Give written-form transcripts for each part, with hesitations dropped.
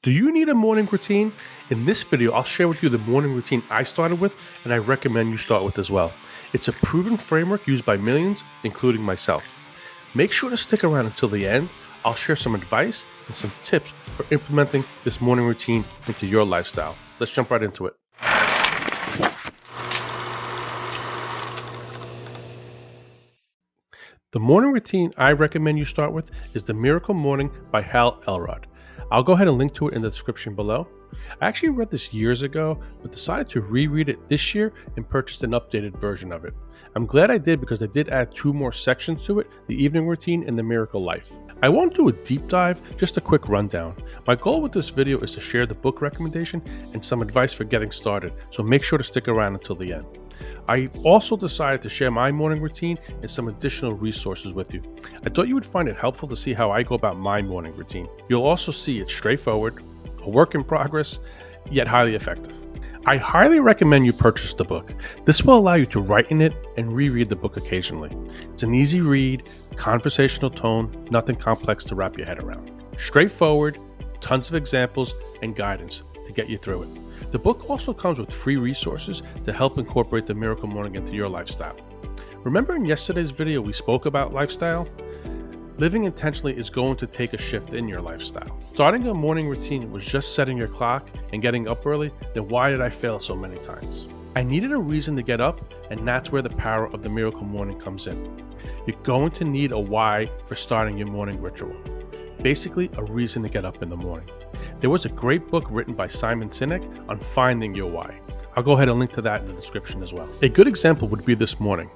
Do you need a morning routine? In this video, I'll share with you the morning routine I started with and I recommend you start with as well. It's a proven framework used by millions, including myself. Make sure to stick around until the end. I'll share some advice and some tips for implementing this morning routine into your lifestyle. Let's jump right into it. The morning routine I recommend you start with is The Miracle Morning by Hal Elrod. I'll go ahead and link to it in the description below. I actually read this years ago, but decided to reread it this year and purchased an updated version of it. I'm glad I did because I did add 2 more sections to it, the evening routine and the miracle life. I won't do a deep dive, just a quick rundown. My goal with this video is to share the book recommendation and some advice for getting started, so make sure to stick around until the end. I also decided to share my morning routine and some additional resources with you. I thought you would find it helpful to see how I go about my morning routine. You'll also see it's straightforward, a work in progress, yet highly effective. I highly recommend you purchase the book. This will allow you to write in it and reread the book occasionally. It's an easy read, conversational tone, nothing complex to wrap your head around. Straightforward, tons of examples and guidance to get you through it. The book also comes with free resources to help incorporate the miracle morning into your lifestyle. Remember in yesterday's video we spoke about lifestyle? Living intentionally is going to take a shift in your lifestyle. Starting a morning routine was just setting your clock and getting up early, then why did I fail so many times? I needed a reason to get up, and that's where the power of the miracle morning comes in. You're going to need a why for starting your morning ritual. Basically, a reason to get up in the morning. There was a great book written by Simon Sinek on finding your why. I'll go ahead and link to that in the description as well. A good example would be this morning.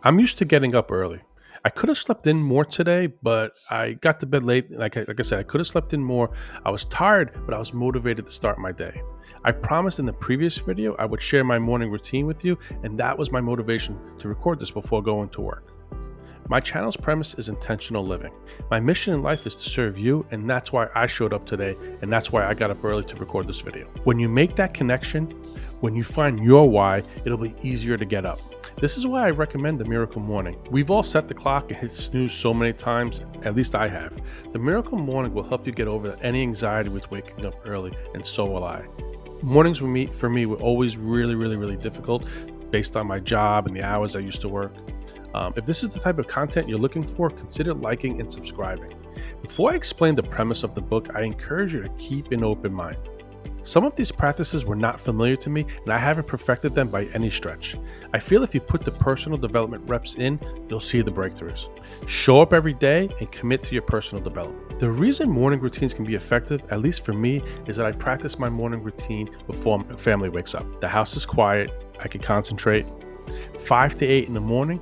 I'm used to getting up early. I could have slept in more today, but I got to bed late. Like I said, I could have slept in more. I was tired, but I was motivated to start my day. I promised in the previous video I would share my morning routine with you, and that was my motivation to record this before going to work. My channel's premise is intentional living. My mission in life is to serve you, and that's why I showed up today, and that's why I got up early to record this video. When you make that connection, when you find your why, it'll be easier to get up. This is why I recommend the Miracle Morning. We've all set the clock and hit snooze so many times, at least I have. The Miracle Morning will help you get over any anxiety with waking up early, and so will I. Mornings for me were always really difficult based on my job and the hours I used to work. If this is the type of content you're looking for, consider liking and subscribing. Before I explain the premise of the book, I encourage you to keep an open mind. Some of these practices were not familiar to me, and I haven't perfected them by any stretch. I feel if you put the personal development reps in, you'll see the breakthroughs. Show up every day and commit to your personal development. The reason morning routines can be effective, at least for me, is that I practice my morning routine before my family wakes up. The house is quiet, I can concentrate. 5 to 8 in the morning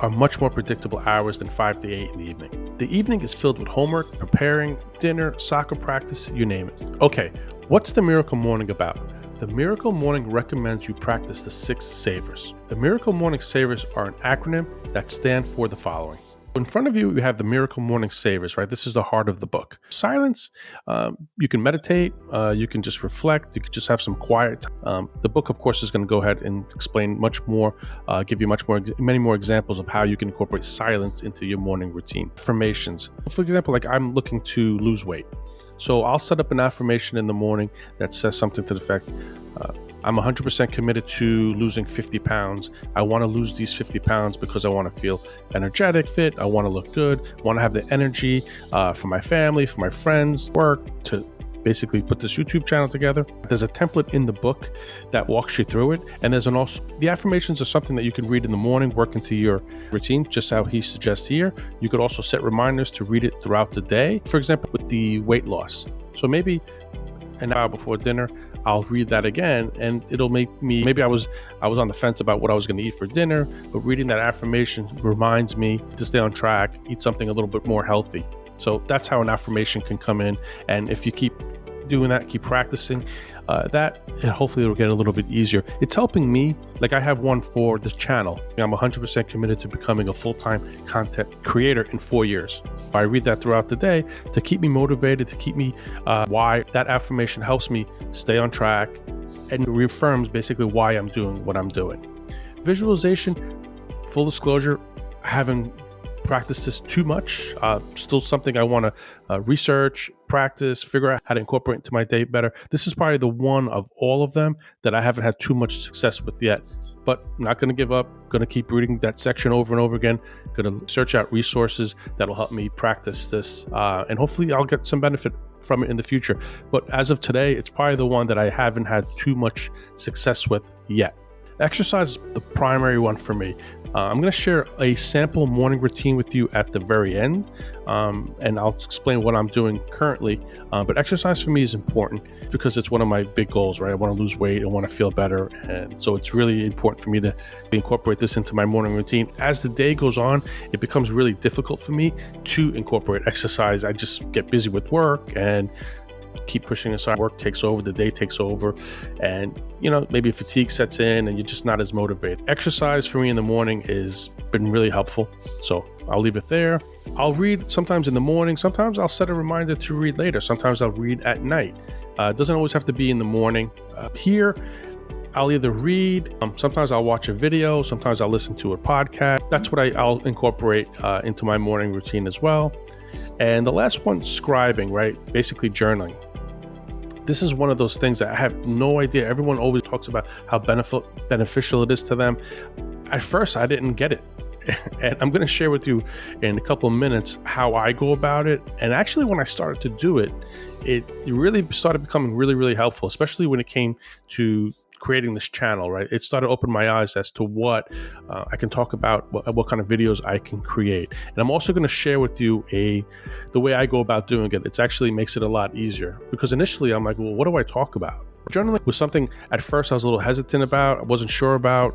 are much more predictable hours than 5 to 8 in the evening. The evening is filled with homework, preparing, dinner, soccer practice, you name it. Okay, what's the Miracle Morning about? The Miracle Morning recommends you practice the 6 savers. The Miracle Morning savers are an acronym that stand for the following. In front of you, you have the Miracle Morning savers, right? This is the heart of the book. Silence, you can meditate, you can just reflect, you can just have some quiet. The book, of course, is going to go ahead and explain much more, give you many more examples of how you can incorporate silence into your morning routine. Affirmations. For example, like I'm looking to lose weight. So I'll set up an affirmation in the morning that says something to the effect, I'm 100% committed to losing 50 pounds. I want to lose these 50 pounds because I want to feel energetic, fit. I want to look good. I want to have the energy for my family, for my friends, work, to basically put this YouTube channel together. There's a template in the book that walks you through it. And the affirmations are something that you can read in the morning, work into your routine, just how he suggests here. You could also set reminders to read it throughout the day. For example, with the weight loss. So maybe an hour before dinner, I'll read that again, and it'll make me, maybe I was on the fence about what I was going to eat for dinner, but reading that affirmation reminds me to stay on track, eat something a little bit more healthy. So that's how an affirmation can come in. And if you keep doing that, keep practicing that, and hopefully it'll get a little bit easier. It's helping me. Like I have one for this channel. I'm 100% committed to becoming a full-time content creator in 4 years. I read that throughout the day to keep me motivated, to keep me why. That affirmation helps me stay on track and reaffirms basically why I'm doing what I'm doing. Visualization, full disclosure, I haven't practice this too much. Still something I want to research, practice, figure out how to incorporate into my day better. This is probably the one of all of them that I haven't had too much success with yet. But I'm not going to give up. Going to keep reading that section over and over again. Going to search out resources that'll help me practice this, and hopefully I'll get some benefit from it in the future. But as of today, it's probably the one that I haven't had too much success with yet. Exercise is the primary one for me. I'm going to share a sample morning routine with you at the very end, and I'll explain what I'm doing currently. But exercise for me is important because it's one of my big goals, right? I want to lose weight, I want to feel better, and so it's really important for me to incorporate this into my morning routine. As the day goes on, it becomes really difficult for me to incorporate exercise. I just get busy with work and keep pushing aside. Work takes over, the day takes over, and maybe fatigue sets in and you're just not as motivated. Exercise for me in the morning has been really helpful, so I'll leave it there. I'll read sometimes in the morning, sometimes I'll set a reminder to read later, sometimes I'll read at night. It doesn't always have to be in the morning. Here I'll either read, sometimes I'll watch a video, sometimes I'll listen to a podcast. That's what I'll incorporate into my morning routine as well. And the last one, scribing, right? Basically journaling. This is one of those things that I have no idea. Everyone always talks about how beneficial it is to them. At first, I didn't get it. And I'm going to share with you in a couple of minutes how I go about it. And actually, when I started to do it, it really started becoming really, really helpful, especially when it came to creating this channel, right? It started to open my eyes as to what I can talk about, what kind of videos I can create. And I'm also going to share with you the way I go about doing it. It actually makes it a lot easier, because initially I'm like, well, what do I talk about? Journaling was something at first I was a little hesitant about, I wasn't sure about,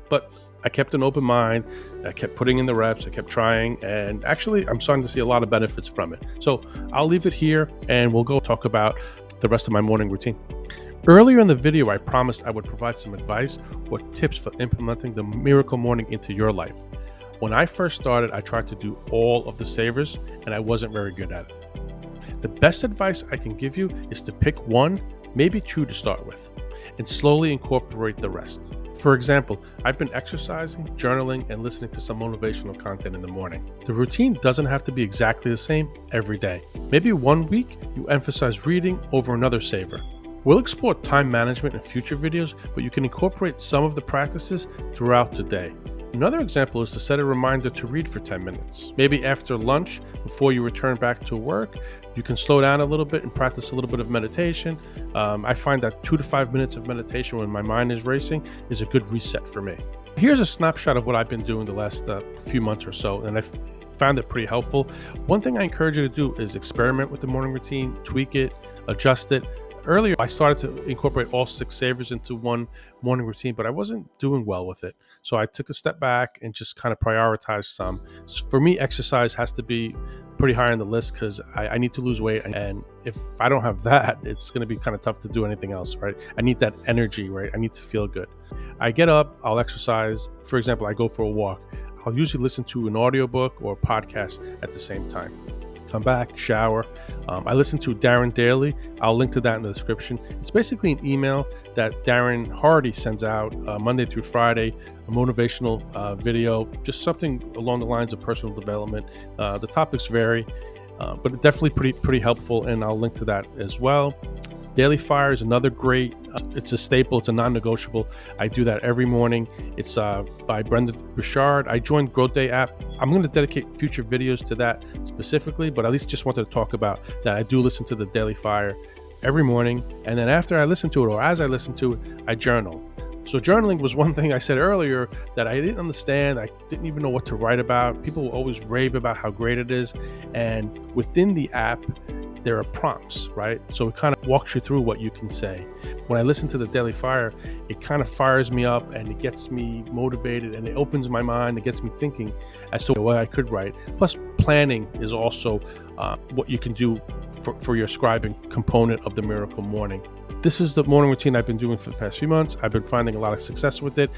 but I kept an open mind. I kept putting in the reps. I kept trying. And actually, I'm starting to see a lot of benefits from it. So I'll leave it here and we'll go talk about the rest of my morning routine. Earlier in the video, I promised I would provide some advice or tips for implementing the miracle morning into your life. When I first started, I tried to do all of the savers and I wasn't very good at it. The best advice I can give you is to pick one, maybe two to start with, and slowly incorporate the rest. For example, I've been exercising, journaling, and listening to some motivational content in the morning. The routine doesn't have to be exactly the same every day. Maybe one week you emphasize reading over another saver. We'll explore time management in future videos, but you can incorporate some of the practices throughout the day. Another example is to set a reminder to read for 10 minutes. Maybe after lunch, before you return back to work, you can slow down a little bit and practice a little bit of meditation. I find that 2 to 5 minutes of meditation when my mind is racing is a good reset for me. Here's a snapshot of what I've been doing the last few months or so, and I've found it pretty helpful. One thing I encourage you to do is experiment with the morning routine, tweak it, adjust it. Earlier, I started to incorporate all 6 savers into one morning routine, but I wasn't doing well with it. So I took a step back and just kind of prioritized some. For me, exercise has to be pretty high on the list because I need to lose weight. And if I don't have that, it's going to be kind of tough to do anything else, right? I need that energy, right? I need to feel good. I get up, I'll exercise. For example, I go for a walk. I'll usually listen to an audiobook or a podcast at the same time. Come back, shower. I listen to Darren Daily. I'll link to that in the description. It's basically an email that Darren Hardy sends out Monday through Friday, a motivational video, just something along the lines of personal development. The topics vary, but it's definitely pretty helpful, and I'll link to that as well. Daily Fire is another great, it's a staple, it's a non-negotiable. I do that every morning. It's by Brendan Burchard. I joined Growth Day app. I'm going to dedicate future videos to that specifically, but at least just wanted to talk about that. I do listen to the Daily Fire every morning, and then after I listen to it, or as I listen to it, I journal. So journaling was one thing I said earlier that I didn't understand. I didn't even know what to write about. People will always rave about how great it is, and within the app, there are prompts, right? So it kind of walks you through what you can say. When I listen to the Daily Fire, it kind of fires me up and it gets me motivated and it opens my mind. It gets me thinking as to what I could write. Plus, planning is also what you can do for your scribing component of the Miracle Morning. This is the morning routine I've been doing for the past few months. I've been finding a lot of success with it,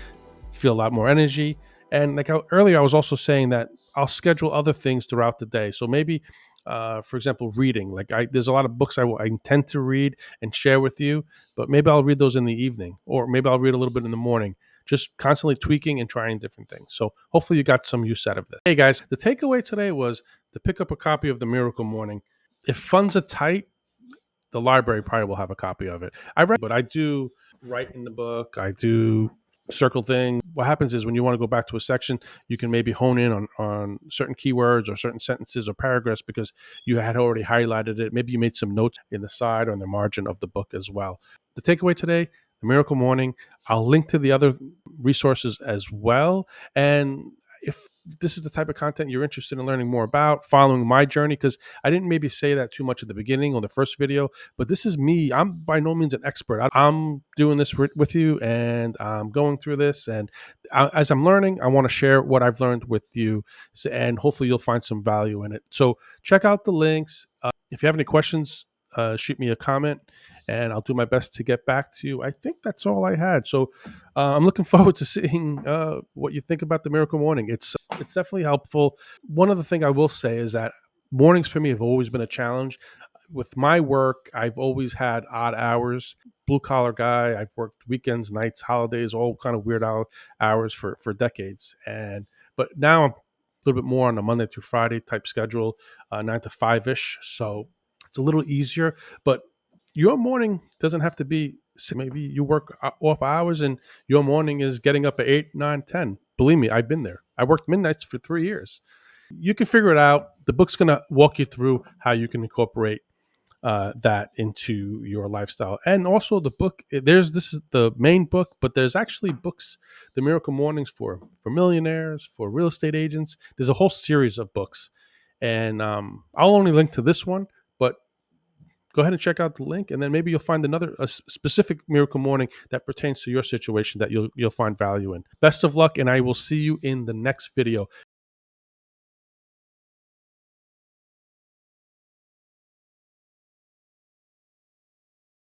feel a lot more energy. And like earlier, I was also saying that I'll schedule other things throughout the day. So maybe for example, reading. There's a lot of books I intend to read and share with you, but maybe I'll read those in the evening, or maybe I'll read a little bit in the morning, just constantly tweaking and trying different things. So hopefully you got some use out of this. Hey guys, the takeaway today was to pick up a copy of The Miracle Morning. If funds are tight, the library probably will have a copy of it. I read, but I do write in the book. I do circle things. What happens is when you want to go back to a section, you can maybe hone in on certain keywords or certain sentences or paragraphs because you had already highlighted it. Maybe you made some notes in the side or in the margin of the book as well. The takeaway today, The Miracle Morning. I'll link to the other resources as well. And if this is the type of content you're interested in learning more about, following my journey, because I didn't maybe say that too much at the beginning on the first video, but this is me. I'm by no means an expert. I'm doing this with you, and I'm going through this. And as I'm learning, I want to share what I've learned with you, and hopefully you'll find some value in it. So check out the links. If you have any questions, shoot me a comment, and I'll do my best to get back to you. I think that's all I had. So I'm looking forward to seeing what you think about The Miracle Morning. It's definitely helpful. One other thing I will say is that mornings for me have always been a challenge. With my work, I've always had odd hours. Blue collar guy. I've worked weekends, nights, holidays, all kind of weird hours for decades. But now I'm a little bit more on a Monday through Friday type schedule, 9 to 5 ish. So it's a little easier. But your morning doesn't have to be. Maybe you work off hours and your morning is getting up at 8, 9, 10. Believe me, I've been there. I worked midnights for 3 years. You can figure it out. The book's going to walk you through how you can incorporate that into your lifestyle. And also the book, this is the main book, but there's actually books, The Miracle Mornings for millionaires, for real estate agents. There's a whole series of books. And I'll only link to this one, but go ahead and check out the link, and then maybe you'll find a specific Miracle Morning that pertains to your situation that you'll find value in. Best of luck, and I will see you in the next video.